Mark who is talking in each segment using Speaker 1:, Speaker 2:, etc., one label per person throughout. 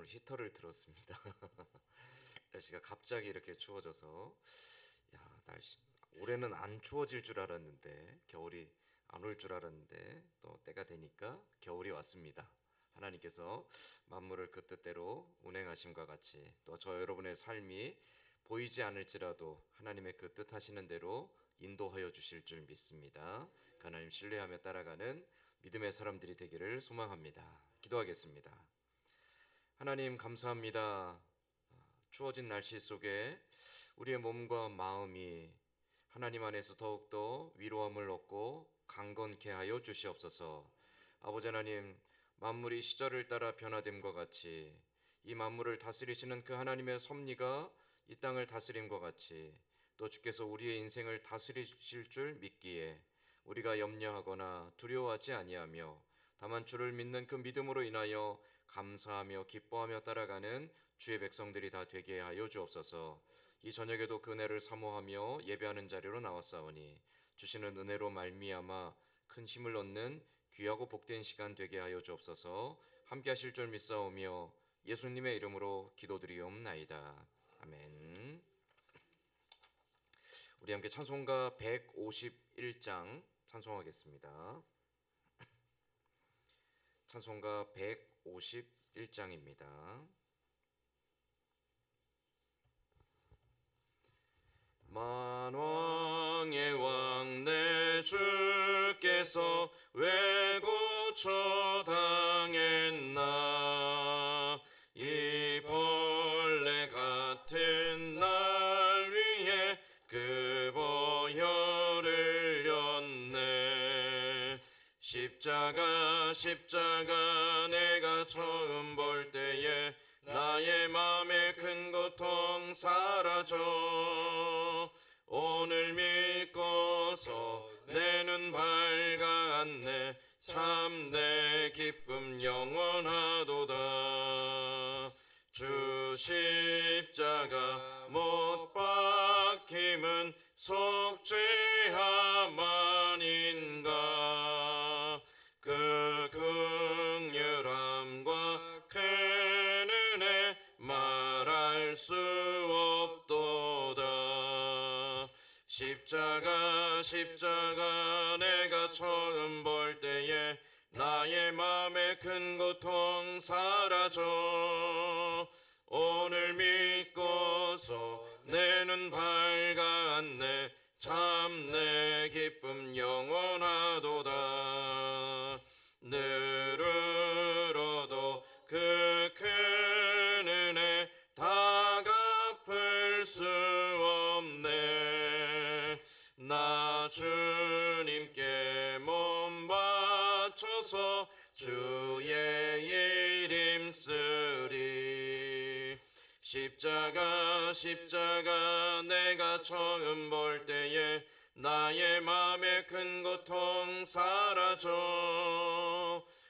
Speaker 1: 오늘 히터를 틀었습니다. 날씨가 갑자기 이렇게 추워져서 날씨 올해는 안 추워질 줄 알았는데 겨울이 안 올 줄 알았는데 또 때가 되니까 겨울이 왔습니다. 하나님께서 만물을 그 뜻대로 운행하심과 같이 또 저 여러분의 삶이 보이지 않을지라도 하나님의 그 뜻하시는 대로 인도하여 주실 줄 믿습니다. 하나님 신뢰하며 따라가는 믿음의 사람들이 되기를 소망합니다. 기도하겠습니다. 하나님 감사합니다. 추워진 날씨 속에 우리의 몸과 마음이 하나님 안에서 더욱더 위로함을 얻고 강건케 하여 주시옵소서. 아버지 하나님, 만물이 시절을 따라 변화됨과 같이 이 만물을 다스리시는 그 하나님의 섭리가 이 땅을 다스림과 같이 또 주께서 우리의 인생을 다스리실 줄 믿기에 우리가 염려하거나 두려워하지 아니하며 다만 주를 믿는 그 믿음으로 인하여 감사하며 기뻐하며 따라가는 주의 백성들이 다 되게 하여 주옵소서. 이 저녁에도 그 은혜를 사모하며 예배하는 자리로 나왔사오니 주시는 은혜로 말미암아 큰 힘을 얻는 귀하고 복된 시간 되게 하여 주옵소서. 함께 하실 줄 믿사오며 예수님의 이름으로 기도드리옵나이다. 아멘. 우리 함께 찬송가 151장 찬송하겠습니다. 찬송가 151장입니다. 만왕의 왕 내 주께서 왜 고초당했나. 이 벌레 같은 날 위에 그 보혈을 흘렸네. 십자가 내가 처음 볼 때에 나의 맘에 큰 고통 사라져. 오늘 믿고서 내 눈 밝았네. 참 내 기쁨 영원하도다. 주 십자가 못 박힘은 속죄함 아닌가. 그 긍휼함과 큰 은혜 말할 수 없도다. 십자가 내가 처음 볼 때에 나의 맘에 큰 고통 사라져. 오늘 믿고서 내 눈 밝았네. 참 내 기쁨 영원하도다. 늘으로도 그 큰 은혜 다 갚을 수 없네. 나 주님께 몸 바쳐서 주의 이름 쓰리. 십자가 내가 처음 볼 때에 나의 맘에 큰 고통 사라져.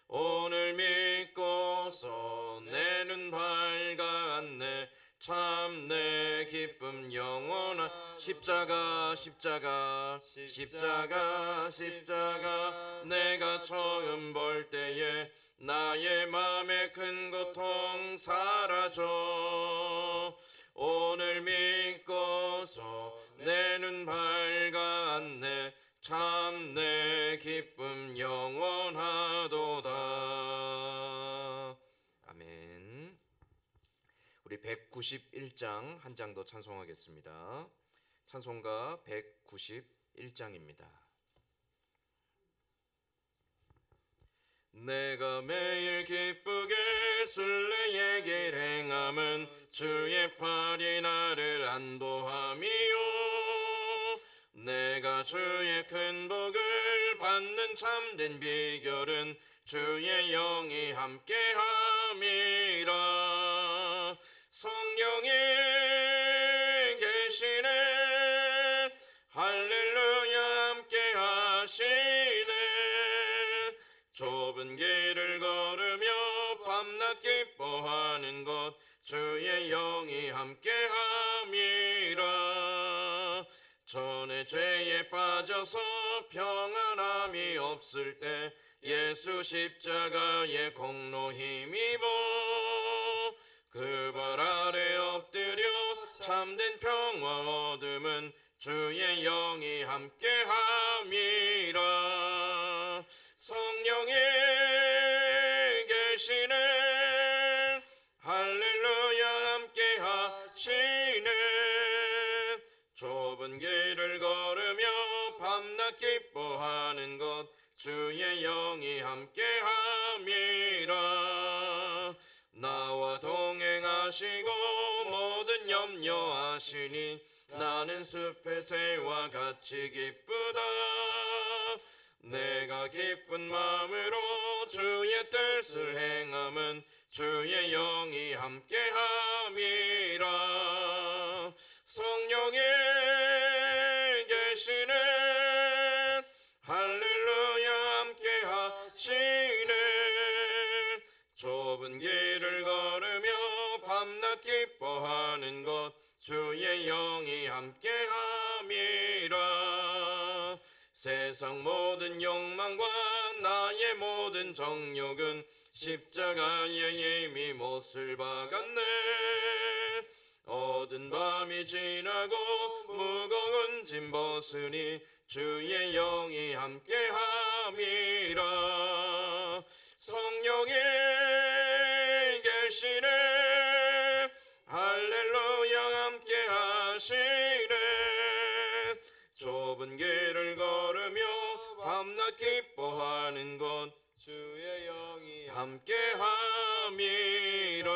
Speaker 1: 오늘 믿고서 내 눈 밝았네. 참 내 기쁨 영원한. 십자가 내가 처음 볼 때에 나의 맘에 큰 고통 사라져. 오늘 믿고서 내 눈 밝았네. 참 내 기쁨 영원하도다. 아멘. 우리 191장 한 장 더 찬송하겠습니다. 찬송가 191장입니다. 내가 매일 기쁘게 순례의 길 행함은 주의 팔이 나를 안보함이요. 내가 주의 큰 복을 받는 참된 비결은 주의 영이 함께함이라. 성령이 계시네. 할렐루야 함께하시네. 좁은 길을 걸으며 밤낮 기뻐하는 것 주의 영이 함께함이라. 전에 죄에 빠져서 평안함이 없을 때 예수 십자가의 공로 힘입어 계시네. 할렐루야 함께 하시네. 좁은 길을 걸으며 밤낮 기뻐하는 것 주의 영이 함께 함이라. 나와 동행하시고 모든 염려하시니 나는 숲의 새와 같이 기쁘다. 내가 기쁜 마음으로 주의 뜻을 행함은 주의 영이 함께 함이라. 성령이 계시네. 할렐루야 함께 하시네. 좁은 길을 걸으며 밤낮 기뻐하는 것 주의 영이 함께 함이라. 세상 모든 욕망과 나의 모든 정욕은 십자가에 이미 못을 박았네. 어두운 밤이 지나고 무거운 짐 벗으니 주의 영이 함께 함이라. 성령이 계시네. 할렐루야 함께 하시네. 좁은 길을 걸으며 밤낮 기뻐하는 것 주의 영이 함께 함이라.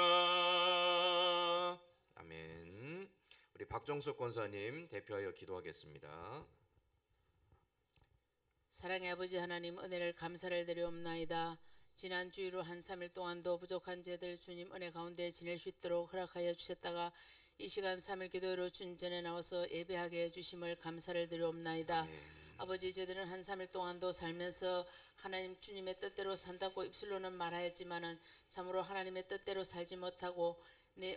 Speaker 1: 아멘. 우리 박정숙 권사님 대표하여 기도하겠습니다.
Speaker 2: 사랑의 아버지 하나님, 은혜를 감사를 드리옵나이다. 지난 주일로 한 3일 동안도 부족한 죄들 주님 은혜 가운데 지낼 수 있도록 허락하여 주셨다가 이 시간 3일 기도로 주님 전에 나와서 예배하게 해주심을 감사를 드리옵나이다.
Speaker 1: 아멘.
Speaker 2: 아버지, 저들은 한 3일 동안도 살면서 하나님 주님의 뜻대로 산다고 입술로는 말하였지만은 참으로 하나님의 뜻대로 살지 못하고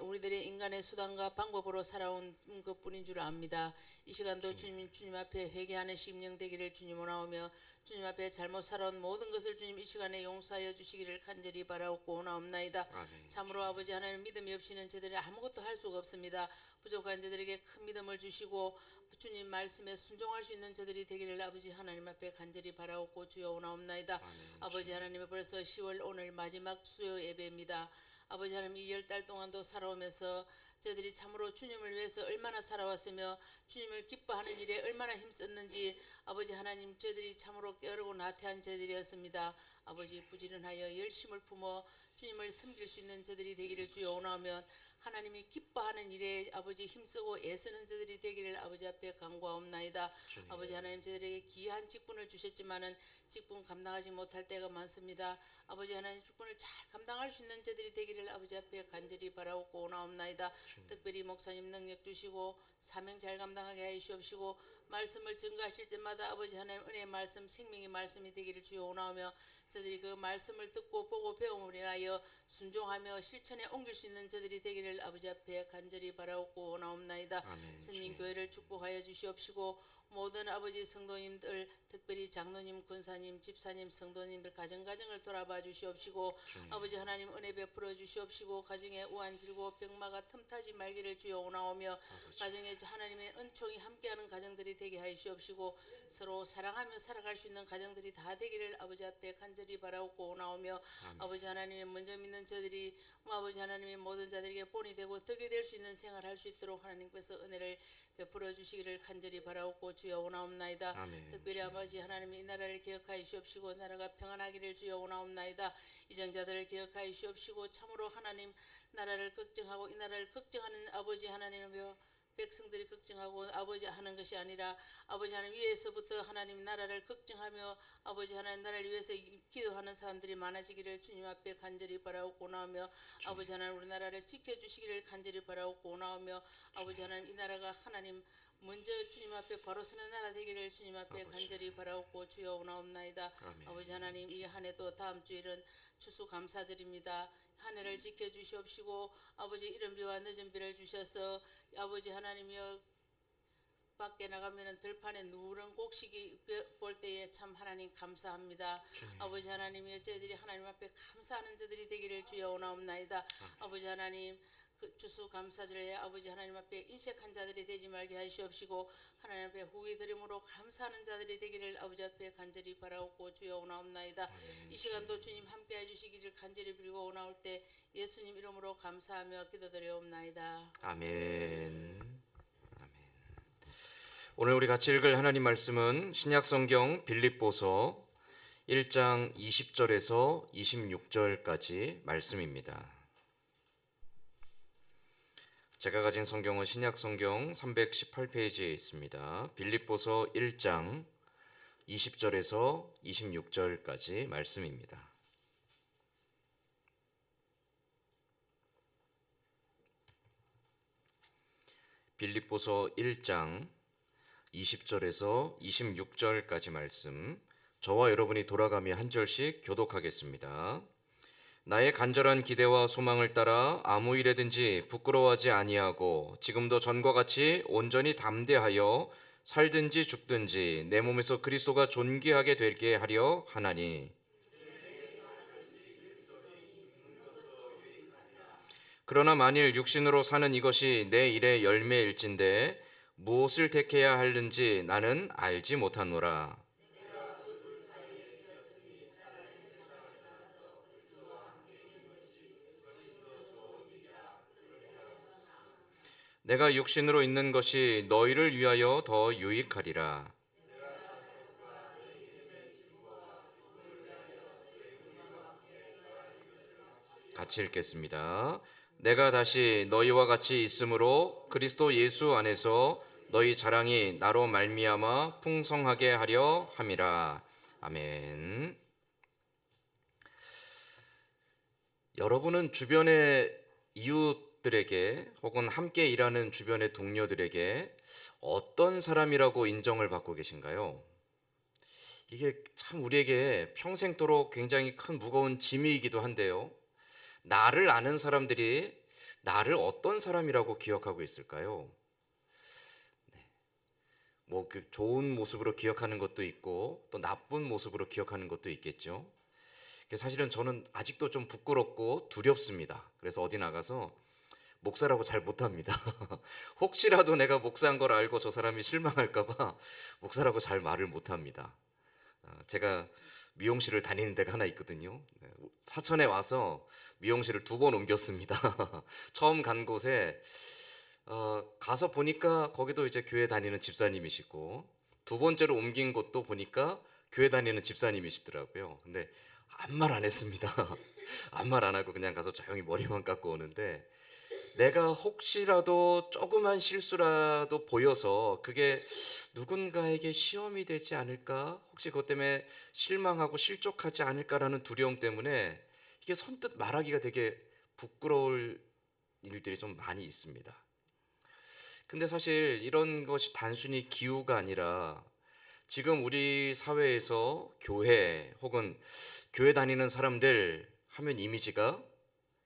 Speaker 2: 우리들의 인간의 수단과 방법으로 살아온 것뿐인 줄 압니다. 이 시간도 주님 앞에 회개하는 심령 되기를 주님 원하오며 주님 앞에 잘못 살아온 모든 것을 주님 이 시간에 용서하여 주시기를 간절히 바라옵고 원하옵나이다.
Speaker 1: 아멘.
Speaker 2: 참으로 아버지 하나님, 믿음이 없이는 저들이 아무것도 할 수가 없습니다. 부족한 저들에게 큰 믿음을 주시고 주님 말씀에 순종할 수 있는 저들이 되기를 아버지 하나님 앞에 간절히 바라옵고 주여 원하옵나이다.
Speaker 1: 아멘.
Speaker 2: 아버지 하나님, 벌써 10월 오늘 마지막 수요 예배입니다. 아버지 하나님, 이 10달 동안도 살아오면서 저희들이 참으로 주님을 위해서 얼마나 살아왔으며 주님을 기뻐하는 일에 얼마나 힘썼는지 아버지 하나님, 저희들이 참으로 깨어르고 나태한 저희들이었습니다. 아버지, 부지런하여 열심을 품어 주님을 섬길 수 있는 저들이 되기를 주여 원하면 하나님이 기뻐하는 일에 아버지 힘쓰고 애쓰는 저들이 되기를 아버지 앞에 간구하옵나이다.
Speaker 1: 주님.
Speaker 2: 아버지 하나님, 저들에게 귀한 직분을 주셨지만은 직분 감당하지 못할 때가 많습니다. 아버지 하나님, 직분을 잘 감당할 수 있는 저들이 되기를 아버지 앞에 간절히 바라옵고 원하옵나이다. 특별히 목사님 능력 주시고 사명 잘 감당하게 해 주시옵시고 말씀을 증거하실 때마다 아버지 하나님 은혜의 말씀, 생명의 말씀이 되기를 주여 원하오며 저들이 그 말씀을 듣고 보고 배움을 인하여 순종하며 실천에 옮길 수 있는 저들이 되기를 아버지 앞에 간절히 바라옵고 원하옵나이다.
Speaker 1: 아멘.
Speaker 2: 선진 교회를 축복하여 주시옵시고 모든 아버지 성도님들, 특별히 장로님, 군사님, 집사님, 성도님들 가정가정을 돌아봐 주시옵시고
Speaker 1: 주님.
Speaker 2: 아버지 하나님 은혜 베풀어 주시옵시고 가정에 우환질고 병마가 틈타지 말기를 주여 원하오며
Speaker 1: 아버지.
Speaker 2: 가정에 하나님의 은총이 함께하는 가정들이 되게 하시옵시고 서로 사랑하며 살아갈 수 있는 가정들이 다 되기를 아버지 앞에 간절히 바라옵고 원하오며
Speaker 1: 아멘.
Speaker 2: 아버지 하나님의 먼저 믿는 저들이 아버지 하나님의 모든 자들에게 본이 되고 덕이 될 수 있는 생활할 수 있도록 하나님께서 은혜를 베풀어 주시기를 간절히 바라옵고 주여 원하옵나이다.
Speaker 1: 아멘.
Speaker 2: 특별히 아버지 하나님이 이 나라를 기억하여 주옵시고 나라가 평안하기를 주여 원하옵나이다. 이정자들을 기억하여 주옵시고 참으로 하나님 나라를 걱정하고 이 나라를 걱정하는 아버지 하나님의 백성들이 걱정하고 아버지 하는 것이 아니라 아버지 하나님 위에서부터 하나님 나라를 걱정하며 아버지 하나님 나라를 위해서 기도하는 사람들이 많아지기를 주님 앞에 간절히 바라옵고 나오며 아버지 하나님 우리나라를 지켜주시기를 간절히 바라옵고 나오며 아버지 하나님 이 나라가 하나님 먼저 주님 앞에 바로 서는 나라 되기를 주님 앞에
Speaker 1: 아버지.
Speaker 2: 간절히 바라옵고 주여 원하옵나이다.
Speaker 1: 아멘.
Speaker 2: 아버지 하나님 이 한 해도 다음 주일은 추수감사절입니다. 한 해를 지켜주시옵시고 아버지 이른 비와 늦은 비를 주셔서 아버지 하나님이여 밖에 나가면은 들판에 누런 곡식이 볼 때에 참 하나님 감사합니다.
Speaker 1: 주님.
Speaker 2: 아버지 하나님이여 저희들이 하나님 앞에 감사하는 저들이 되기를 주여 원하옵나이다. 아버지 하나님 그 주수감사절에 아버지 하나님 앞에 인색한 자들이 되지 말게 하시옵시고 하나님 앞에 후기 드림으로 감사하는 자들이 되기를 아버지 앞에 간절히 바라옵고 주여 오나옵나이다. 이 시간도 주님 함께해 주시기를 간절히 빌고 오나올 때 예수님 이름으로 감사하며 기도드려옵나이다.
Speaker 1: 아멘. 아멘. 오늘 우리 같이 읽을 하나님 말씀은 신약성경 빌립보서 1장 20절에서 26절까지 말씀입니다. 제가 가진 성경은 신약성경 318페이지에 있습니다. 빌립보서 1장 20절에서 26절까지 말씀입니다. 빌립보서 1장 20절에서 26절까지 말씀, 저와 여러분이 돌아가며 한 절씩 교독하겠습니다. 나의 간절한 기대와 소망을 따라 아무 일에든지 부끄러워하지 아니하고 지금도 전과 같이 온전히 담대하여 살든지 죽든지 내 몸에서 그리스도가 존귀하게 되게 하려 하나니, 그러나 만일 육신으로 사는 이것이 내 일의 열매일진데 무엇을 택해야 하는지 나는 알지 못하노라. 내가 육신으로 있는 것이 너희를 위하여 더 유익하리라. 같이 읽겠습니다. 내가 다시 너희와 같이 있으므로 그리스도 예수 안에서 너희 자랑이 나로 말미암아 풍성하게 하려 함이라. 아멘. 여러분은 주변의 이웃들에게 혹은 함께 일하는 주변의 동료들에게 어떤 사람이라고 인정을 받고 계신가요? 이게 참 우리에게 평생도록 굉장히 큰 무거운 짐이기도 한데요. 나를 아는 사람들이 나를 어떤 사람이라고 기억하고 있을까요? 뭐 그 좋은 모습으로 기억하는 것도 있고 또 나쁜 모습으로 기억하는 것도 있겠죠. 사실은 저는 아직도 좀 부끄럽고 두렵습니다. 그래서 어디 나가서 목사라고 잘 못합니다. 혹시라도 내가 목사인 걸 알고 저 사람이 실망할까봐 목사라고 잘 말을 못합니다. 제가 미용실을 다니는 데가 하나 있거든요. 사천에 와서 미용실을 2번 옮겼습니다. 처음 간 곳에 가서 보니까 거기도 이제 교회 다니는 집사님이시고, 2번째로 옮긴 곳도 보니까 교회 다니는 집사님이시더라고요. 근데 아무 말 안 했습니다. 아무 말 안 하고 그냥 가서 조용히 머리만 깎고 오는데, 내가 혹시라도 조그만 실수라도 보여서 그게 누군가에게 시험이 되지 않을까, 혹시 그것 때문에 실망하고 실족하지 않을까라는 두려움 때문에 이게 선뜻 말하기가 되게 부끄러울 일들이 좀 많이 있습니다. 근데 사실 이런 것이 단순히 기우가 아니라 지금 우리 사회에서 교회 혹은 교회 다니는 사람들 하면 이미지가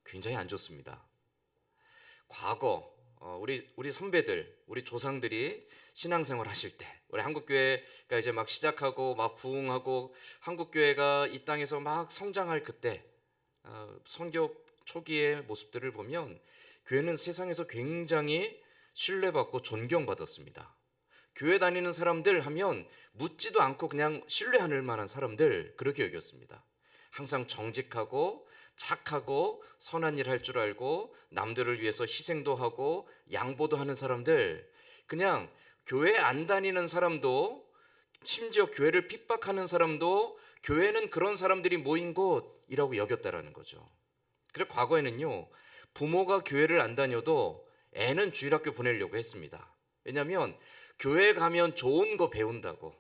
Speaker 1: 굉장히 안 좋습니다. 과거 우리 선배들, 우리 조상들이 신앙생활 하실 때, 우리 한국교회가 이제 막 시작하고 막 부흥하고 한국교회가 이 땅에서 막 성장할 그때 선교 초기의 모습들을 보면 교회는 세상에서 굉장히 신뢰받고 존경받았습니다. 교회 다니는 사람들 하면 묻지도 않고 그냥 신뢰할 만한 사람들, 그렇게 여겼습니다. 항상 정직하고 착하고 선한 일 할 줄 알고 남들을 위해서 희생도 하고 양보도 하는 사람들, 그냥 교회 안 다니는 사람도, 심지어 교회를 핍박하는 사람도 교회는 그런 사람들이 모인 곳이라고 여겼다라는 거죠. 그래 과거에는요, 부모가 교회를 안 다녀도 애는 주일학교 보내려고 했습니다. 왜냐하면 교회 가면 좋은 거 배운다고,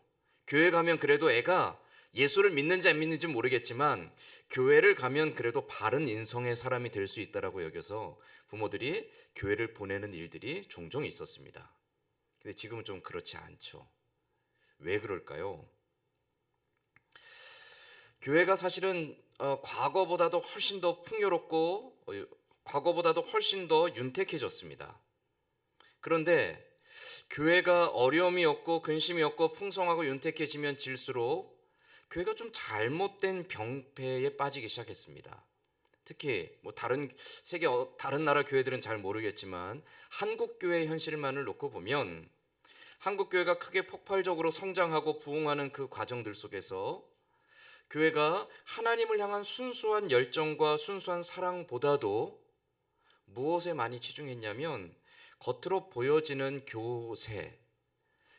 Speaker 1: 교회 가면 그래도 애가 예수를 믿는지 안 믿는지 모르겠지만 교회를 가면 그래도 바른 인성의 사람이 될 수 있다라고 여겨서 부모들이 교회를 보내는 일들이 종종 있었습니다. 근데 지금은 좀 그렇지 않죠. 왜 그럴까요? 교회가 사실은 과거보다도 훨씬 더 풍요롭고 과거보다도 훨씬 더 윤택해졌습니다. 그런데 교회가 어려움이 없고 근심이 없고 풍성하고 윤택해지면 질수록 교회가 좀 잘못된 병폐에 빠지기 시작했습니다. 특히 뭐 다른 세계 다른 나라 교회들은 잘 모르겠지만 한국 교회의 현실만을 놓고 보면 한국 교회가 크게 폭발적으로 성장하고 부흥하는 그 과정들 속에서 교회가 하나님을 향한 순수한 열정과 순수한 사랑보다도 무엇에 많이 치중했냐면 겉으로 보여지는 교세,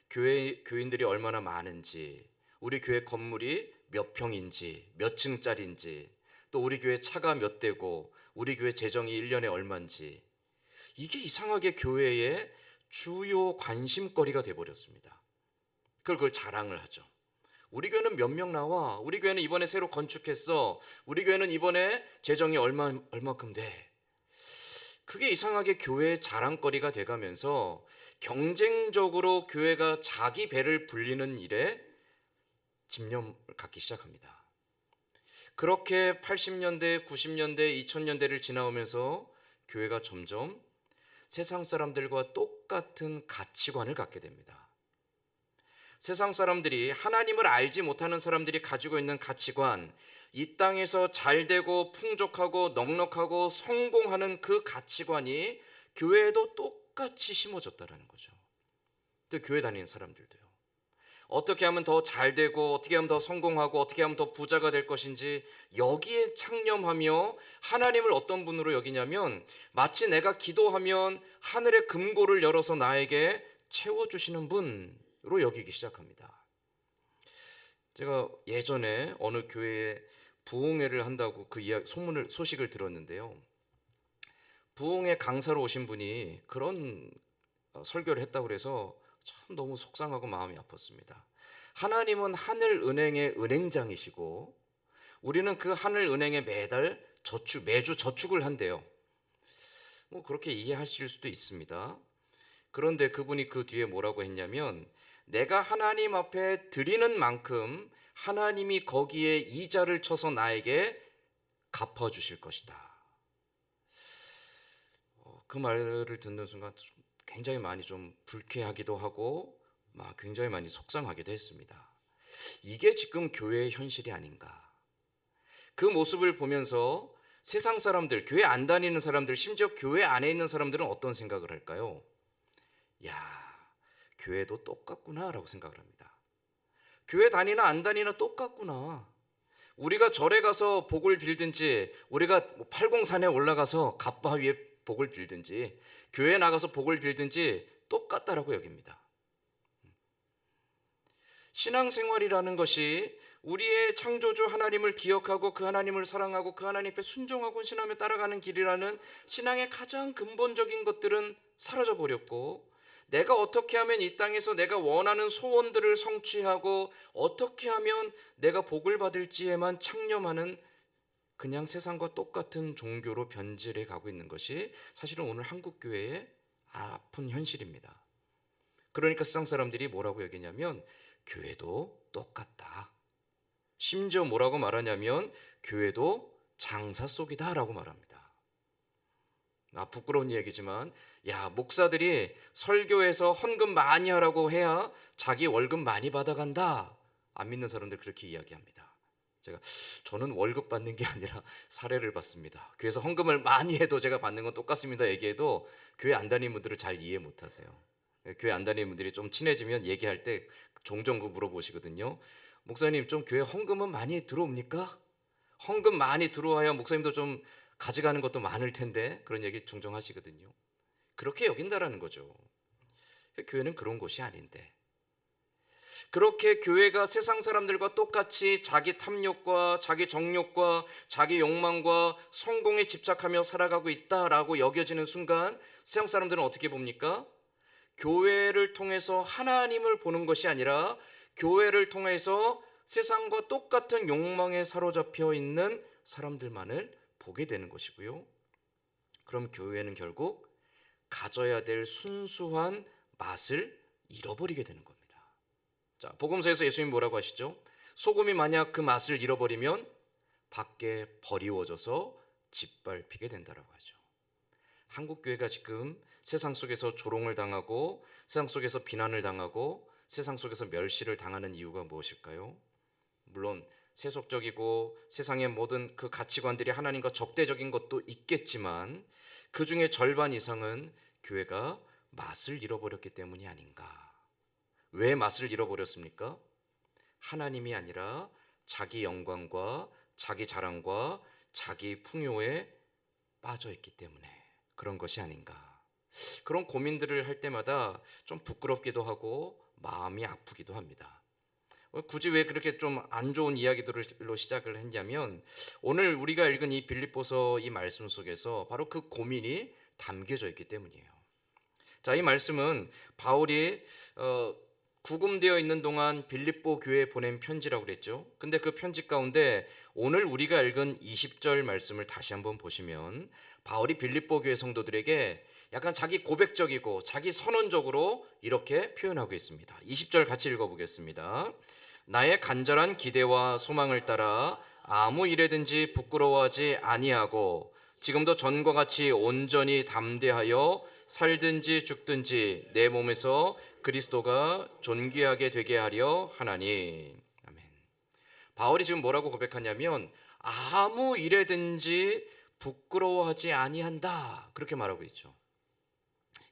Speaker 1: 교인들이 얼마나 많은지, 우리 교회 건물이 몇 평인지, 몇 층짜리인지, 또 우리 교회 차가 몇 대고, 우리 교회 재정이 1년에 얼마인지, 이게 이상하게 교회의 주요 관심거리가 돼버렸습니다. 그걸 자랑을 하죠. 우리 교회는 몇 명 나와, 우리 교회는 이번에 새로 건축했어, 우리 교회는 이번에 재정이 얼마큼 돼. 그게 이상하게 교회의 자랑거리가 돼가면서 경쟁적으로 교회가 자기 배를 불리는 일에 집념을 갖기 시작합니다. 그렇게 80년대, 90년대, 2000년대를 지나오면서 교회가 점점 세상 사람들과 똑같은 가치관을 갖게 됩니다. 세상 사람들이, 하나님을 알지 못하는 사람들이 가지고 있는 가치관, 이 땅에서 잘되고 풍족하고 넉넉하고 성공하는 그 가치관이 교회에도 똑같이 심어졌다는 거죠. 또 교회 다니는 사람들도요. 어떻게 하면 더 잘되고 어떻게 하면 더 성공하고 어떻게 하면 더 부자가 될 것인지 여기에 창념하며 하나님을 어떤 분으로 여기냐면 마치 내가 기도하면 하늘의 금고를 열어서 나에게 채워주시는 분으로 여기기 시작합니다. 제가 예전에 어느 교회에 부흥회를 한다고 그 소식을 들었는데요. 부흥회 강사로 오신 분이 그런 설교를 했다고 그래서 참 너무 속상하고 마음이 아팠습니다. 하나님은 하늘은행의 은행장이시고 우리는 그 하늘은행에 매주 저축을 한대요. 뭐 그렇게 이해하실 수도 있습니다. 그런데 그분이 그 뒤에 뭐라고 했냐면 내가 하나님 앞에 드리는 만큼 하나님이 거기에 이자를 쳐서 나에게 갚아주실 것이다. 그 말을 듣는 순간 굉장히 많이 좀 불쾌하기도 하고 굉장히 많이 속상하기도 했습니다. 이게 지금 교회의 현실이 아닌가. 그 모습을 보면서 세상 사람들, 교회 안 다니는 사람들, 심지어 교회 안에 있는 사람들은 어떤 생각을 할까요? 야, 교회도 똑같구나 라고 생각을 합니다. 교회 다니나 안 다니나 똑같구나. 우리가 절에 가서 복을 빌든지 우리가 팔공산에 올라가서 갑바 위에 복을 빌든지 교회에 나가서 복을 빌든지 똑같다라고 여깁니다. 신앙생활이라는 것이 우리의 창조주 하나님을 기억하고 그 하나님을 사랑하고 그 하나님 앞에 순종하고 헌신하며 따라가는 길이라는 신앙의 가장 근본적인 것들은 사라져 버렸고 내가 어떻게 하면 이 땅에서 내가 원하는 소원들을 성취하고 어떻게 하면 내가 복을 받을지에만 창념하는 그냥 세상과 똑같은 종교로 변질해 가고 있는 것이 사실은 오늘 한국 교회의 아픈 현실입니다. 그러니까 세상 사람들이 뭐라고 여기냐면 교회도 똑같다. 심지어 뭐라고 말하냐면 교회도 장사 속이다 라고 말합니다. 부끄러운 얘기지만 목사들이 설교에서 헌금 많이 하라고 해야 자기 월급 많이 받아간다. 안 믿는 사람들 그렇게 이야기합니다. 저는 월급 받는 게 아니라 사례를 받습니다. 교회에서 헌금을 많이 해도 제가 받는 건 똑같습니다 얘기해도 교회 안 다니는 분들을 잘 이해 못하세요. 교회 안 다니는 분들이 좀 친해지면 얘기할 때 종종 물어보시거든요. 목사님 좀 교회 헌금은 많이 들어옵니까? 헌금 많이 들어와야 목사님도 좀 가져가는 것도 많을 텐데 그런 얘기 종종 하시거든요. 그렇게 여긴다라는 거죠. 교회는 그런 곳이 아닌데 그렇게 교회가 세상 사람들과 똑같이 자기 탐욕과 자기 정욕과 자기 욕망과 성공에 집착하며 살아가고 있다라고 여겨지는 순간 세상 사람들은 어떻게 봅니까? 교회를 통해서 하나님을 보는 것이 아니라 교회를 통해서 세상과 똑같은 욕망에 사로잡혀 있는 사람들만을 보게 되는 것이고요. 그럼 교회는 결국 가져야 될 순수한 맛을 잃어버리게 되는 겁니다. 자, 복음서에서 예수님이 뭐라고 하시죠? 소금이 만약 그 맛을 잃어버리면 밖에 버리워져서 짓밟히게 된다라고 하죠. 한국 교회가 지금 세상 속에서 조롱을 당하고 세상 속에서 비난을 당하고 세상 속에서 멸시를 당하는 이유가 무엇일까요? 물론 세속적이고 세상의 모든 그 가치관들이 하나님과 적대적인 것도 있겠지만 그 중에 절반 이상은 교회가 맛을 잃어버렸기 때문이 아닌가. 왜 맛을 잃어버렸습니까? 하나님이 아니라 자기 영광과 자기 자랑과 자기 풍요에 빠져있기 때문에 그런 것이 아닌가. 그런 고민들을 할 때마다 좀 부끄럽기도 하고 마음이 아프기도 합니다. 굳이 왜 그렇게 좀 안 좋은 이야기들로 시작을 했냐면 오늘 우리가 읽은 이 빌립보서 이 말씀 속에서 바로 그 고민이 담겨져 있기 때문이에요. 자, 이 말씀은 바울이 구금되어 있는 동안 빌립보 교회에 보낸 편지라고 그랬죠. 근데 그 편지 가운데 오늘 우리가 읽은 20절 말씀을 다시 한번 보시면 바울이 빌립보 교회 성도들에게 약간 자기 고백적이고 자기 선언적으로 이렇게 표현하고 있습니다. 20절 같이 읽어보겠습니다. 나의 간절한 기대와 소망을 따라 아무 일에든지 부끄러워하지 아니하고 지금도 전과 같이 온전히 담대하여 살든지 죽든지 내 몸에서 그리스도가 존귀하게 되게 하려 하나니. 아멘. 바울이 지금 뭐라고 고백하냐면 아무 일에든지 부끄러워하지 아니한다 그렇게 말하고 있죠.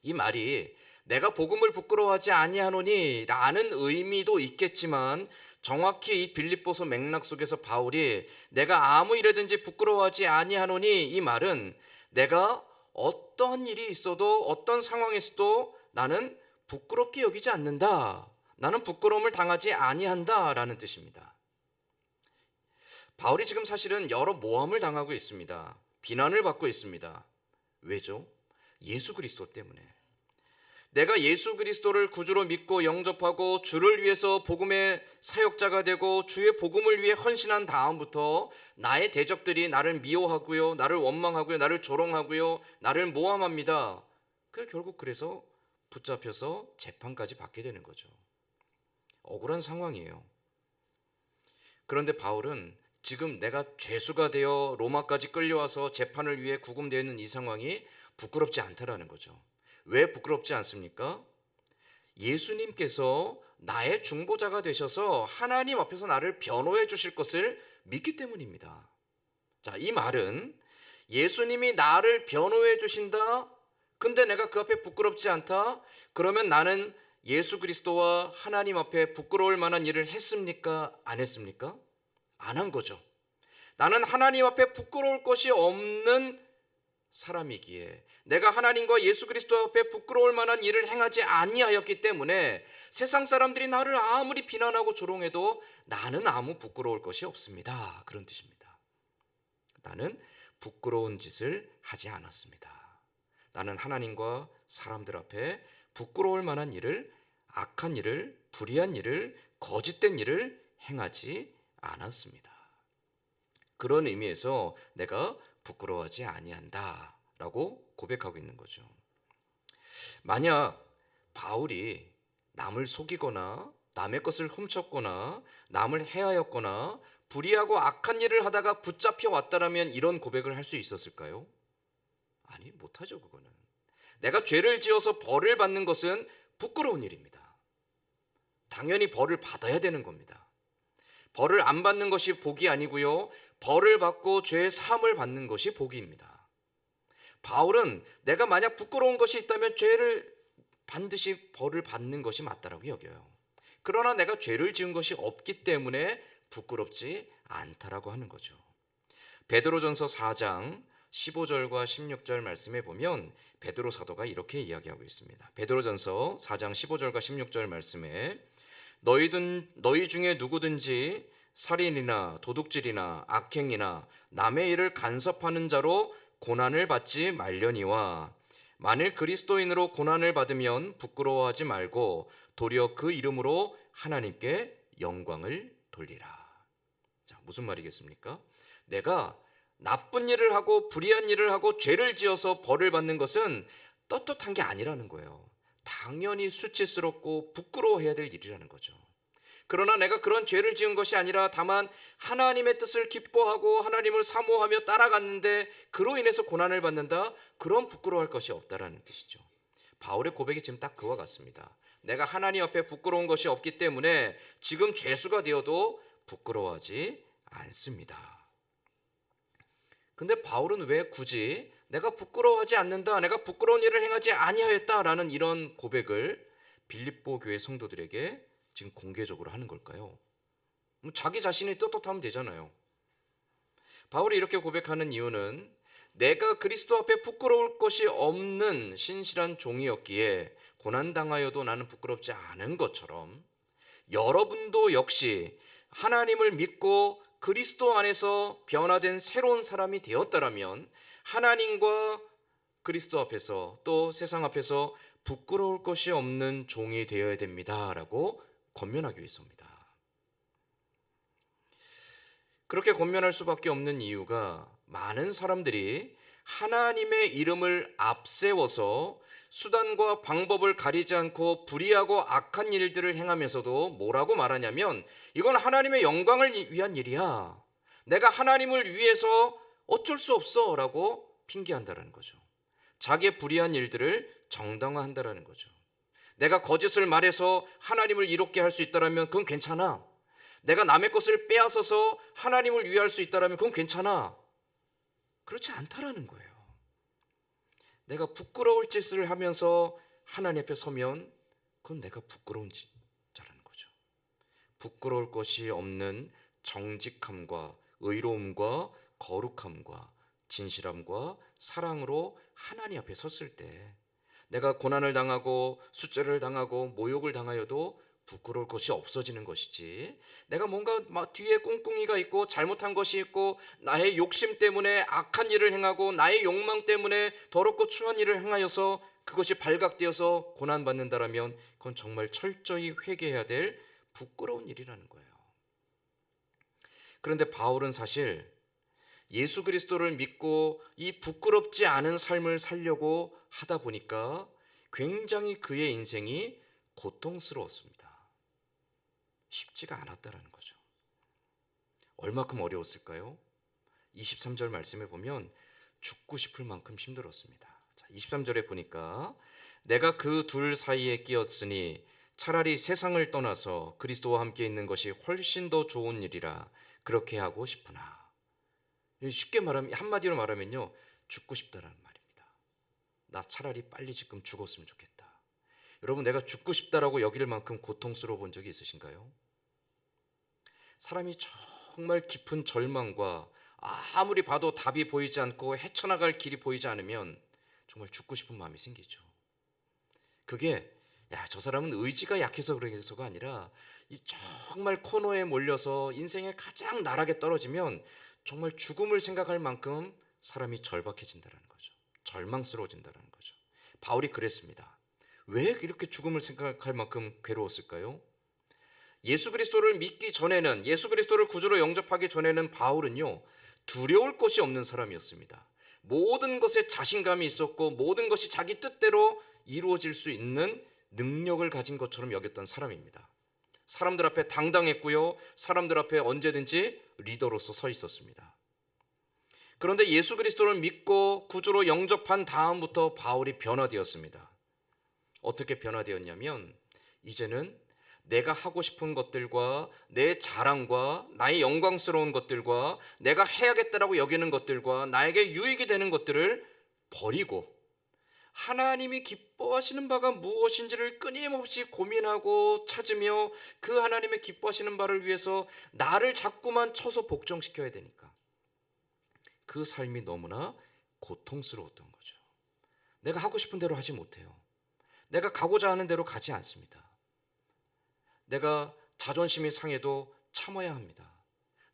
Speaker 1: 이 말이 내가 복음을 부끄러워하지 아니하노니 라는 의미도 있겠지만 정확히 이 빌립보서 맥락 속에서 바울이 내가 아무 일에든지 부끄러워하지 아니하노니 이 말은 내가 어떤 일이 있어도 어떤 상황에서도 나는 부끄럽게 여기지 않는다. 나는 부끄러움을 당하지 아니한다 라는 뜻입니다. 바울이 지금 사실은 여러 모함을 당하고 있습니다. 비난을 받고 있습니다. 왜죠? 예수 그리스도 때문에. 내가 예수 그리스도를 구주로 믿고 영접하고 주를 위해서 복음의 사역자가 되고 주의 복음을 위해 헌신한 다음부터 나의 대적들이 나를 미워하고요, 나를 원망하고요, 나를 조롱하고요, 나를 모함합니다. 결국 그래서 붙잡혀서 재판까지 받게 되는 거죠. 억울한 상황이에요. 그런데 바울은 지금 내가 죄수가 되어 로마까지 끌려와서 재판을 위해 구금되어 있는 이 상황이 부끄럽지 않다라는 거죠. 왜 부끄럽지 않습니까? 예수님께서 나의 중보자가 되셔서 하나님 앞에서 나를 변호해 주실 것을 믿기 때문입니다. 자, 이 말은 예수님이 나를 변호해 주신다. 근데 내가 그 앞에 부끄럽지 않다. 그러면 나는 예수 그리스도와 하나님 앞에 부끄러울 만한 일을 했습니까? 안 했습니까? 안 한 거죠. 나는 하나님 앞에 부끄러울 것이 없는 사람이기에 내가 하나님과 예수 그리스도 앞에 부끄러울 만한 일을 행하지 아니하였기 때문에 세상 사람들이 나를 아무리 비난하고 조롱해도 나는 아무 부끄러울 것이 없습니다. 그런 뜻입니다. 나는 부끄러운 짓을 하지 않았습니다. 나는 하나님과 사람들 앞에 부끄러울 만한 일을, 악한 일을, 불의한 일을, 거짓된 일을 행하지 않았습니다. 그런 의미에서 내가 부끄러워하지 아니한다 라고 고백하고 있는 거죠. 만약 바울이 남을 속이거나 남의 것을 훔쳤거나 남을 해하였거나 불의하고 악한 일을 하다가 붙잡혀 왔다라면 이런 고백을 할 수 있었을까요? 아니, 못하죠. 그거는 내가 죄를 지어서 벌을 받는 것은 부끄러운 일입니다. 당연히 벌을 받아야 되는 겁니다. 벌을 안 받는 것이 복이 아니고요, 벌을 받고 죄의 사함을 받는 것이 복입니다. 바울은 내가 만약 부끄러운 것이 있다면 죄를 반드시 벌을 받는 것이 맞다라고 여겨요. 그러나 내가 죄를 지은 것이 없기 때문에 부끄럽지 않다라고 하는 거죠. 베드로전서 4장 15절과 16절 말씀에 보면 베드로 사도가 이렇게 이야기하고 있습니다. 베드로전서 4장 15절과 16절 말씀에 너희 중에 누구든지 살인이나 도둑질이나 악행이나 남의 일을 간섭하는 자로 고난을 받지 말려니와 만일 그리스도인으로 고난을 받으면 부끄러워하지 말고 도리어 그 이름으로 하나님께 영광을 돌리라. 자, 무슨 말이겠습니까? 내가 나쁜 일을 하고 불의한 일을 하고 죄를 지어서 벌을 받는 것은 떳떳한 게 아니라는 거예요. 당연히 수치스럽고 부끄러워해야 될 일이라는 거죠. 그러나 내가 그런 죄를 지은 것이 아니라 다만 하나님의 뜻을 기뻐하고 하나님을 사모하며 따라갔는데 그로 인해서 고난을 받는다? 그런 부끄러워할 것이 없다라는 뜻이죠. 바울의 고백이 지금 딱 그와 같습니다. 내가 하나님 앞에 부끄러운 것이 없기 때문에 지금 죄수가 되어도 부끄러워하지 않습니다. 근데 바울은 왜 굳이 내가 부끄러워하지 않는다, 내가 부끄러운 일을 행하지 아니하였다라는 이런 고백을 빌립보 교회 성도들에게 지금 공개적으로 하는 걸까요? 자기 자신이 떳떳하면 되잖아요. 바울이 이렇게 고백하는 이유는 내가 그리스도 앞에 부끄러울 것이 없는 신실한 종이었기에 고난당하여도 나는 부끄럽지 않은 것처럼 여러분도 역시 하나님을 믿고 그리스도 안에서 변화된 새로운 사람이 되었다라면 하나님과 그리스도 앞에서 또 세상 앞에서 부끄러울 것이 없는 종이 되어야 됩니다라고 권면하기 위해서입니다. 그렇게 권면할 수밖에 없는 이유가 많은 사람들이 하나님의 이름을 앞세워서 수단과 방법을 가리지 않고 불의하고 악한 일들을 행하면서도 뭐라고 말하냐면 이건 하나님의 영광을 위한 일이야. 내가 하나님을 위해서 어쩔 수 없어 라고 핑계한다는 거죠. 자기의 불의한 일들을 정당화한다는 거죠. 내가 거짓을 말해서 하나님을 이롭게 할 수 있다면 그건 괜찮아. 내가 남의 것을 빼앗아서 하나님을 위할 수 있다면 그건 괜찮아. 그렇지 않다라는 거예요. 내가 부끄러울 짓을 하면서 하나님 앞에 서면 그건 내가 부끄러운 자라는 거죠. 부끄러울 것이 없는 정직함과 의로움과 거룩함과 진실함과 사랑으로 하나님 앞에 섰을 때 내가 고난을 당하고 숫죄를 당하고 모욕을 당하여도 부끄러울 것이 없어지는 것이지, 내가 뭔가 막 뒤에 꿍꿍이가 있고 잘못한 것이 있고 나의 욕심 때문에 악한 일을 행하고 나의 욕망 때문에 더럽고 추한 일을 행하여서 그것이 발각되어서 고난받는다라면 그건 정말 철저히 회개해야 될 부끄러운 일이라는 거예요. 그런데 바울은 사실 예수 그리스도를 믿고 이 부끄럽지 않은 삶을 살려고 하다 보니까 굉장히 그의 인생이 고통스러웠습니다. 쉽지가 않았다라는 거죠. 얼마큼 어려웠을까요? 23절 말씀에 보면 죽고 싶을 만큼 힘들었습니다. 23절에 보니까 내가 그 둘 사이에 끼었으니 차라리 세상을 떠나서 그리스도와 함께 있는 것이 훨씬 더 좋은 일이라 그렇게 하고 싶으나, 쉽게 말하면 한마디로 말하면요, 죽고 싶다라는 말입니다. 나 차라리 빨리 지금 죽었으면 좋겠다. 여러분, 내가 죽고 싶다라고 여길 만큼 고통스러워 본 적이 있으신가요? 사람이 정말 깊은 절망과 아무리 봐도 답이 보이지 않고 헤쳐나갈 길이 보이지 않으면 정말 죽고 싶은 마음이 생기죠. 그게 저 사람은 의지가 약해서 그래서가 아니라 이 정말 코너에 몰려서 인생의 가장 나락에 떨어지면 정말 죽음을 생각할 만큼 사람이 절박해진다는 거죠. 절망스러워진다는 거죠. 바울이 그랬습니다. 왜 이렇게 죽음을 생각할 만큼 괴로웠을까요? 예수 그리스도를 믿기 전에는, 예수 그리스도를 구주로 영접하기 전에는 바울은요, 두려울 것이 없는 사람이었습니다. 모든 것에 자신감이 있었고 모든 것이 자기 뜻대로 이루어질 수 있는 능력을 가진 것처럼 여겼던 사람입니다. 사람들 앞에 당당했고요, 사람들 앞에 언제든지 리더로서 서 있었습니다. 그런데 예수 그리스도를 믿고 구주로 영접한 다음부터 바울이 변화되었습니다. 어떻게 변화되었냐면 이제는 내가 하고 싶은 것들과 내 자랑과 나의 영광스러운 것들과 내가 해야겠다라고 여기는 것들과 나에게 유익이 되는 것들을 버리고 하나님이 기뻐하시는 바가 무엇인지를 끊임없이 고민하고 찾으며 그 하나님의 기뻐하시는 바를 위해서 나를 자꾸만 쳐서 복종시켜야 되니까 그 삶이 너무나 고통스러웠던 거죠. 내가 하고 싶은 대로 하지 못해요. 내가 가고자 하는 대로 가지 않습니다. 내가 자존심이 상해도 참아야 합니다.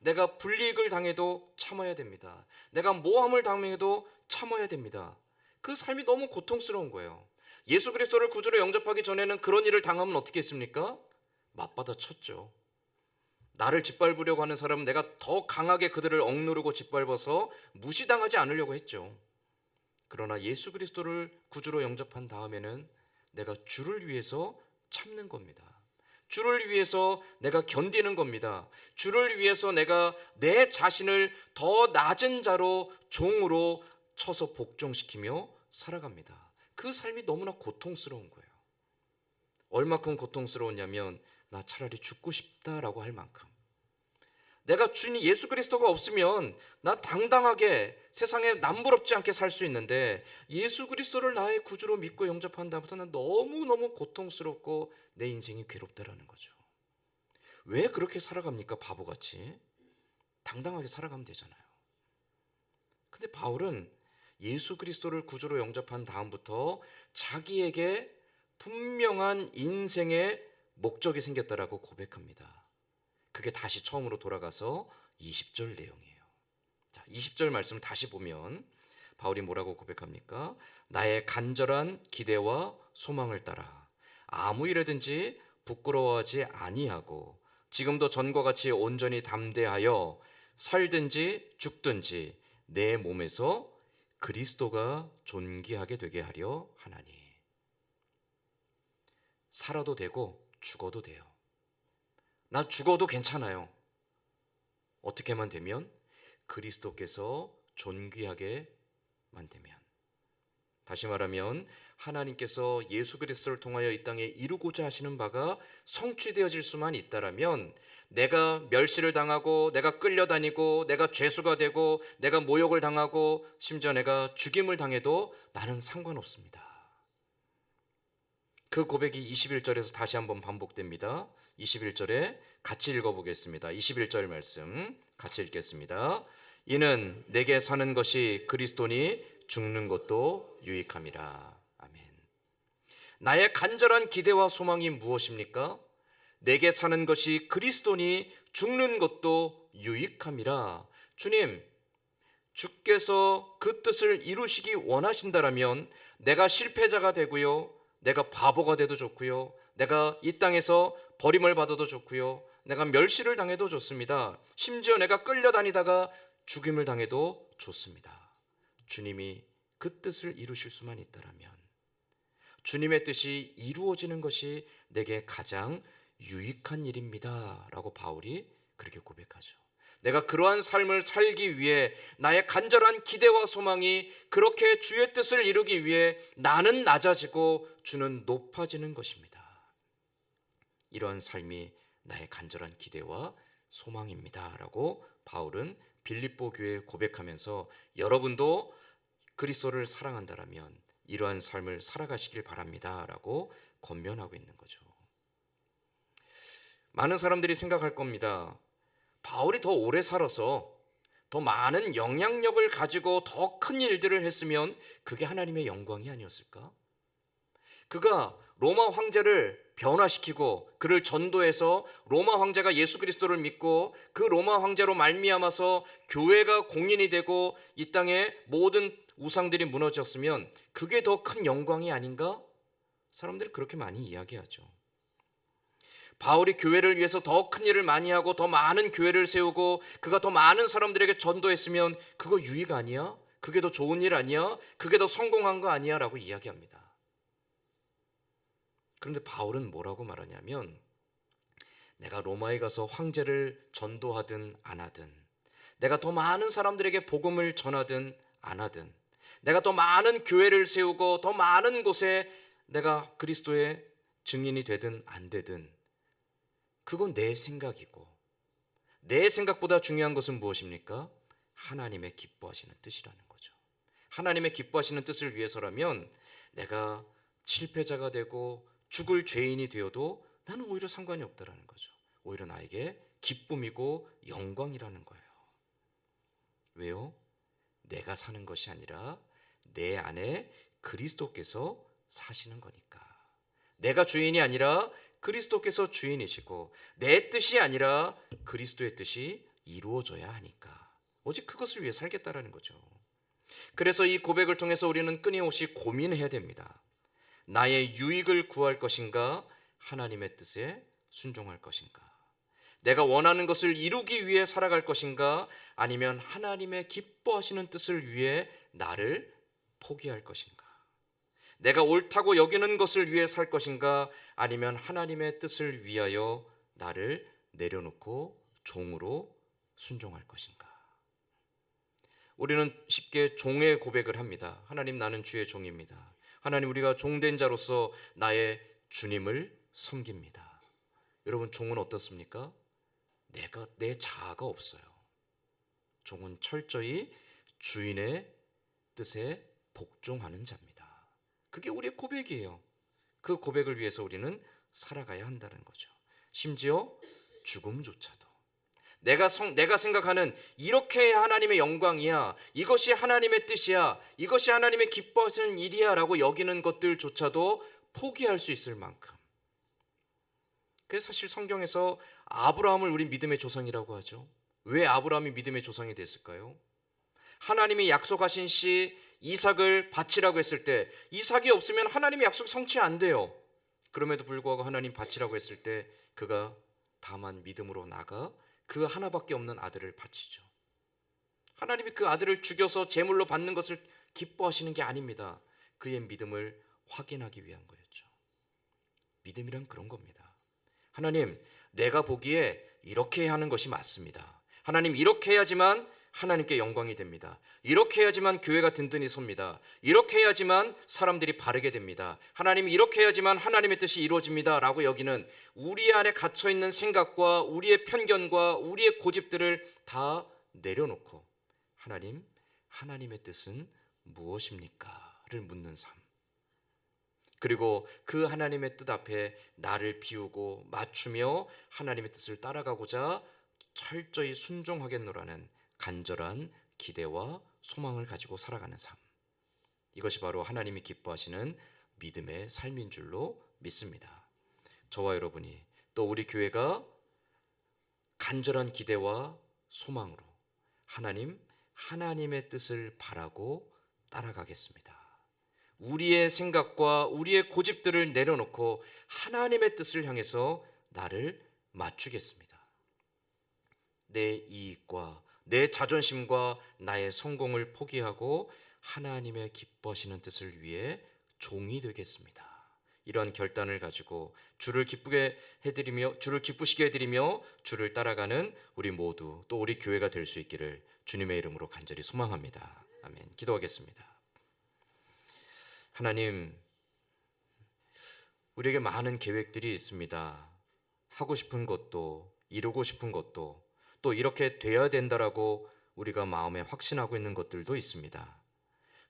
Speaker 1: 내가 불이익을 당해도 참아야 됩니다. 내가 모함을 당해도 참아야 됩니다. 그 삶이 너무 고통스러운 거예요. 예수 그리스도를 구주로 영접하기 전에는 그런 일을 당하면 어떻게 했습니까? 맞받아 쳤죠. 나를 짓밟으려고 하는 사람은 내가 더 강하게 그들을 억누르고 짓밟아서 무시당하지 않으려고 했죠. 그러나 예수 그리스도를 구주로 영접한 다음에는 내가 주를 위해서 참는 겁니다. 주를 위해서 내가 견디는 겁니다. 주를 위해서 내가 내 자신을 더 낮은 자로 종으로 쳐서 복종시키며 살아갑니다. 그 삶이 너무나 고통스러운 거예요. 얼마큼 고통스러웠냐면 나 차라리 죽고 싶다라고 할 만큼, 내가 주님 예수 그리스도가 없으면 나 당당하게 세상에 남부럽지 않게 살 수 있는데 예수 그리스도를 나의 구주로 믿고 영접한 다음부터 난 너무너무 고통스럽고 내 인생이 괴롭다라는 거죠. 왜 그렇게 살아갑니까? 바보같이. 당당하게 살아가면 되잖아요. 근데 바울은 예수 그리스도를 구주로 영접한 다음부터 자기에게 분명한 인생의 목적이 생겼다라고 고백합니다. 그게 다시 처음으로 돌아가서 20절 내용이에요. 자, 20절 말씀을 다시 보면 바울이 뭐라고 고백합니까? 나의 간절한 기대와 소망을 따라 아무 일에든지 부끄러워하지 아니하고 지금도 전과 같이 온전히 담대하여 살든지 죽든지 내 몸에서 그리스도가 존귀하게 되게 하려 하나니. 살아도 되고 죽어도 돼요. 나 죽어도 괜찮아요. 어떻게만 되면 그리스도께서 존귀하게만 되면. 다시 말하면 하나님께서 예수 그리스도를 통하여 이 땅에 이루고자 하시는 바가 성취되어질 수만 있다라면 내가 멸시를 당하고 내가 끌려다니고 내가 죄수가 되고 내가 모욕을 당하고 심지어 내가 죽임을 당해도 나는 상관없습니다. 그 고백이 21절에서 다시 한번 반복됩니다. 21절에 같이 읽어보겠습니다. 21절 말씀 같이 읽겠습니다. 이는 내게 사는 것이 그리스도니 죽는 것도 유익함이라. 아멘. 나의 간절한 기대와 소망이 무엇입니까? 내게 사는 것이 그리스도니 죽는 것도 유익함이라. 주님, 주께서 그 뜻을 이루시기 원하신다라면 내가 실패자가 되고요, 내가 바보가 돼도 좋고요, 내가 이 땅에서 버림을 받아도 좋고요, 내가 멸시를 당해도 좋습니다. 심지어 내가 끌려다니다가 죽임을 당해도 좋습니다. 주님이 그 뜻을 이루실 수만 있다라면 주님의 뜻이 이루어지는 것이 내게 가장 유익한 일입니다 라고 바울이 그렇게 고백하죠. 내가 그러한 삶을 살기 위해 나의 간절한 기대와 소망이 그렇게 주의 뜻을 이루기 위해 나는 낮아지고 주는 높아지는 것입니다. 이러한 삶이 나의 간절한 기대와 소망입니다 라고 바울은 빌립보 교회에 고백하면서 여러분도 그리스도를 사랑한다라면 이러한 삶을 살아가시길 바랍니다 라고 권면하고 있는 거죠. 많은 사람들이 생각할 겁니다. 바울이 더 오래 살아서 더 많은 영향력을 가지고 더 큰 일들을 했으면 그게 하나님의 영광이 아니었을까? 그가 로마 황제를 변화시키고 그를 전도해서 로마 황제가 예수 그리스도를 믿고 그 로마 황제로 말미암아서 교회가 공인이 되고 이 땅에 모든 우상들이 무너졌으면 그게 더 큰 영광이 아닌가? 사람들이 그렇게 많이 이야기하죠. 바울이 교회를 위해서 더 큰 일을 많이 하고 더 많은 교회를 세우고 그가 더 많은 사람들에게 전도했으면 그거 유익 아니야? 그게 더 좋은 일 아니야? 그게 더 성공한 거 아니야? 라고 이야기합니다. 그런데 바울은 뭐라고 말하냐면 내가 로마에 가서 황제를 전도하든 안 하든 내가 더 많은 사람들에게 복음을 전하든 안 하든 내가 더 많은 교회를 세우고 더 많은 곳에 내가 그리스도의 증인이 되든 안 되든 그건 내 생각이고 내 생각보다 중요한 것은 무엇입니까? 하나님의 기뻐하시는 뜻이라는 거죠. 하나님의 기뻐하시는 뜻을 위해서라면 내가 실패자가 되고 죽을 죄인이 되어도 나는 오히려 상관이 없다라는 거죠. 오히려 나에게 기쁨이고 영광이라는 거예요. 왜요? 내가 사는 것이 아니라 내 안에 그리스도께서 사시는 거니까. 내가 주인이 아니라 그리스도께서 주인이시고 내 뜻이 아니라 그리스도의 뜻이 이루어져야 하니까 오직 그것을 위해 살겠다라는 거죠. 그래서 이 고백을 통해서 우리는 끊임없이 고민해야 됩니다. 나의 유익을 구할 것인가? 하나님의 뜻에 순종할 것인가? 내가 원하는 것을 이루기 위해 살아갈 것인가? 아니면 하나님의 기뻐하시는 뜻을 위해 나를 포기할 것인가? 내가 옳다고 여기는 것을 위해 살 것인가? 아니면 하나님의 뜻을 위하여 나를 내려놓고 종으로 순종할 것인가? 우리는 쉽게 종의 고백을 합니다. 하나님, 나는 주의 종입니다. 하나님, 우리가 종된 자로서 나의 주님을 섬깁니다. 여러분, 종은 어떻습니까? 내 자아가 없어요. 종은 철저히 주인의 뜻에 복종하는 자입니다. 그게 우리의 고백이에요. 그 고백을 위해서 우리는 살아가야 한다는 거죠. 심지어 죽음조차도 내가 생각하는 이렇게 하나님의 영광이야, 이것이 하나님의 뜻이야, 이것이 하나님의 기뻐하시는 일이야 라고 여기는 것들조차도 포기할 수 있을 만큼. 그래서 사실 성경에서 아브라함을 우리 믿음의 조상이라고 하죠. 왜 아브라함이 믿음의 조상이 됐을까요? 하나님이 약속하신 시 이삭을 바치라고 했을 때 이삭이 없으면 하나님의 약속 성취 안 돼요. 그럼에도 불구하고 하나님 바치라고 했을 때 그가 다만 믿음으로 나가 그 하나밖에 없는 아들을 바치죠. 하나님이 그 아들을 죽여서 제물로 받는 것을 기뻐하시는 게 아닙니다. 그의 믿음을 확인하기 위한 거였죠. 믿음이란 그런 겁니다. 하나님, 내가 보기에 이렇게 하는 것이 맞습니다. 하나님, 이렇게 해야지만 하나님께 영광이 됩니다. 이렇게 해야지만 교회가 든든히 섭니다. 이렇게 해야지만 사람들이 바르게 됩니다. 하나님, 이렇게 해야지만 하나님의 뜻이 이루어집니다 라고 여기는 우리 안에 갇혀있는 생각과 우리의 편견과 우리의 고집들을 다 내려놓고 하나님, 하나님의 뜻은 무엇입니까? 를 묻는 삶. 그리고 그 하나님의 뜻 앞에 나를 비우고 맞추며 하나님의 뜻을 따라가고자 철저히 순종하겠노라는 간절한 기대와 소망을 가지고 살아가는 삶. 이것이 바로 하나님이 기뻐하시는 믿음의 삶인 줄로 믿습니다. 저와 여러분이 또 우리 교회가 간절한 기대와 소망으로 하나님의 뜻을 바라고 따라가겠습니다. 우리의 생각과 우리의 고집들을 내려놓고 하나님의 뜻을 향해서 나를 맞추겠습니다. 내 이익과 내 자존심과 나의 성공을 포기하고 하나님의 기뻐하시는 뜻을 위해 종이 되겠습니다. 이러한 결단을 가지고 주를 기쁘시게 해드리며 주를 따라가는 우리 모두 또 우리 교회가 될 수 있기를 주님의 이름으로 간절히 소망합니다. 아멘. 기도하겠습니다. 하나님, 우리에게 많은 계획들이 있습니다. 하고 싶은 것도 이루고 싶은 것도 또 이렇게 돼야 된다라고 우리가 마음에 확신하고 있는 것들도 있습니다.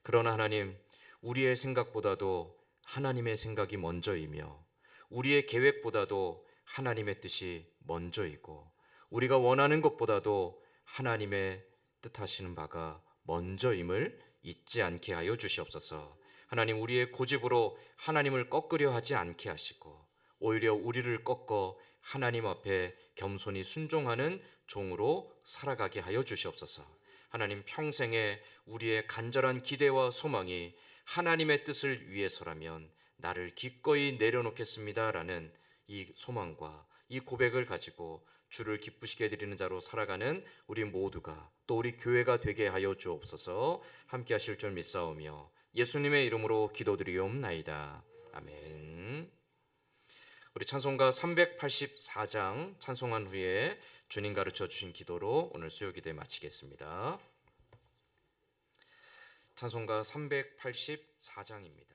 Speaker 1: 그러나 하나님, 우리의 생각보다도 하나님의 생각이 먼저이며 우리의 계획보다도 하나님의 뜻이 먼저이고 우리가 원하는 것보다도 하나님의 뜻하시는 바가 먼저임을 잊지 않게 하여 주시옵소서. 하나님, 우리의 고집으로 하나님을 꺾으려 하지 않게 하시고 오히려 우리를 꺾어 하나님 앞에 겸손히 순종하는 종으로 살아가게 하여 주시옵소서. 하나님, 평생에 우리의 간절한 기대와 소망이 하나님의 뜻을 위해서라면 나를 기꺼이 내려놓겠습니다라는 이 소망과 이 고백을 가지고 주를 기쁘시게 해드리는 자로 살아가는 우리 모두가 또 우리 교회가 되게 하여 주옵소서. 함께 하실 줄 믿사오며 예수님의 이름으로 기도드리옵나이다. 아멘. 우리 찬송가 384장 찬송한 후에 주님 가르쳐 주신 기도로 오늘 수요 기도에 마치겠습니다. 찬송가 384장입니다.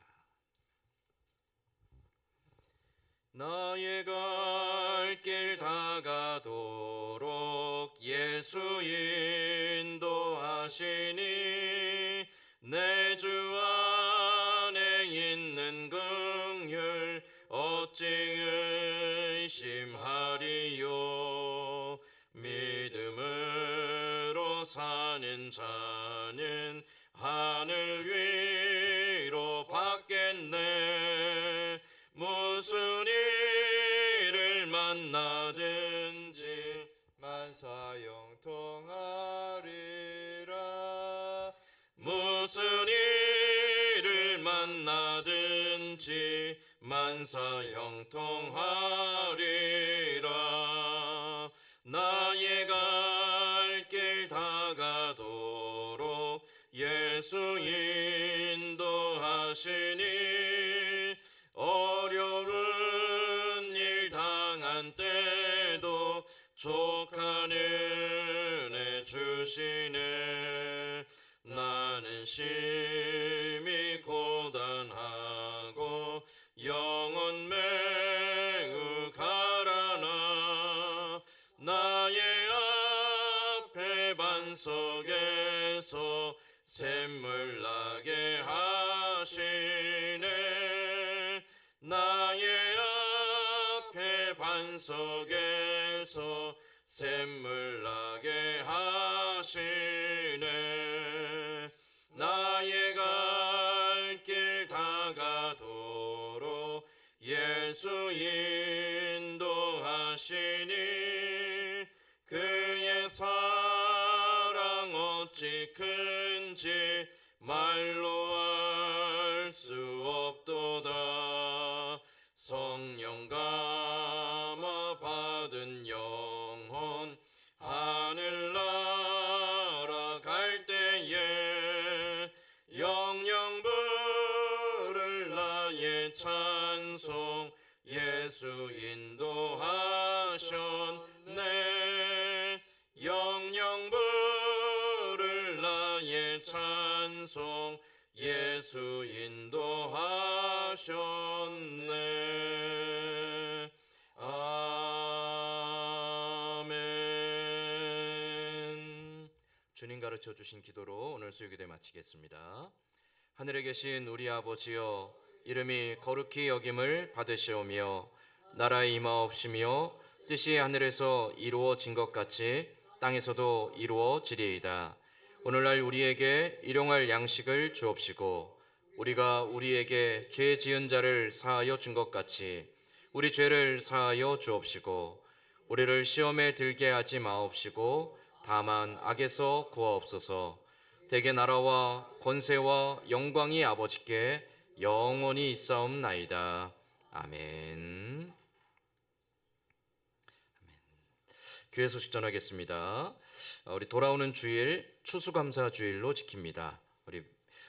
Speaker 1: 나의 갈 길 다가도록 예수 인도하시니 내 주 안에 있는 긍휼 어찌 의심하리요. 믿음으로 사는 자는 하늘 위로 받겠네. 무슨 일을 만나든지
Speaker 3: 만사형통하리라.
Speaker 1: 무슨 일을 만나든지 만사형통하리라. 나의 갈 길 다가도록 예수 인도하시니 어려운 일 당한 때도 족한 은혜 주시네. 나는 심히 고단하고 영혼 매우 가라나. 나의
Speaker 3: 반석에서 샘물 나게 하시네. 나의 갈 길 다가도록 예수 인도하시니 그의 사랑 어찌 큰지 말로 알 수 없도다. 성령 감화 받은 영혼 하늘 날아갈 때에 영영 부를 나의 찬송 예수 인도하셨네. 영영 부를 나의 찬송 예수 인도하셨네. 아멘.
Speaker 1: 주님 가르쳐 주신 기도로 오늘 수요기도 마치겠습니다. 하늘에 계신 우리 아버지여, 이름이 거룩히 여김을 받으시오며 나라의 임하옵시며 뜻이 하늘에서 이루어진 것 같이 땅에서도 이루어지리이다. 오늘날 우리에게 일용할 양식을 주옵시고 우리가 우리에게 죄 지은 자를 사하여 준 것 같이 우리 죄를 사하여 주옵시고 우리를 시험에 들게 하지 마옵시고 다만 악에서 구하옵소서. 대개 나라와 권세와 영광이 아버지께 영원히 있사옵나이다. 아멘. 교회 소식 전하겠습니다. 우리 돌아오는 주일 추수감사 주일로 지킵니다. 우리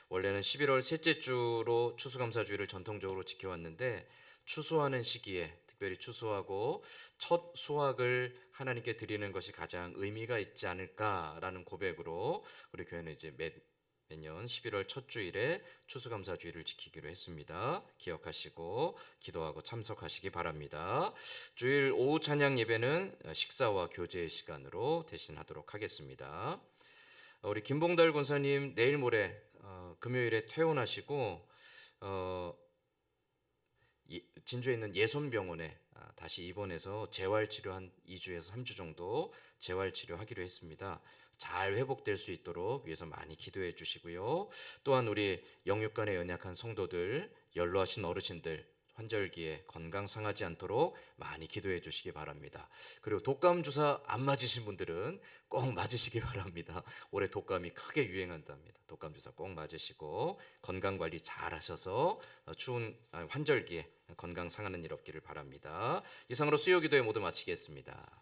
Speaker 1: 원래는 11월 셋째 주로 추수감사주일을 전통적으로 지켜왔는데 추수하는 시기에 특별히 추수하고 첫 수확을 하나님께 드리는 것이 가장 의미가 있지 않을까라는 고백으로 우리 교회는 이제 매년 11월 첫 주일에 추수감사주일을 지키기로 했습니다. 기억하시고 기도하고 참석하시기 바랍니다. 주일 오후 찬양 예배는 식사와 교제의 시간으로 대신하도록 하겠습니다. 우리 김봉달 권사님 내일 모레 금요일에 퇴원하시고 진주에 있는 예손병원에 다시 입원해서 재활치료 한 2주에서 3주 정도 재활치료하기로 했습니다. 잘 회복될 수 있도록 위해서 많이 기도해 주시고요. 또한 우리 영육간에 연약한 성도들, 연로하신 어르신들 환절기에 건강 상하지 않도록 많이 기도해 주시기 바랍니다. 그리고 독감 주사 안 맞으신 분들은 꼭 맞으시기 바랍니다. 올해 독감이 크게 유행한답니다. 독감 주사 꼭 맞으시고 건강 관리 잘 하셔서 추운 환절기에 건강 상하는 일 없기를 바랍니다. 이상으로 수요 기도회 모두 마치겠습니다.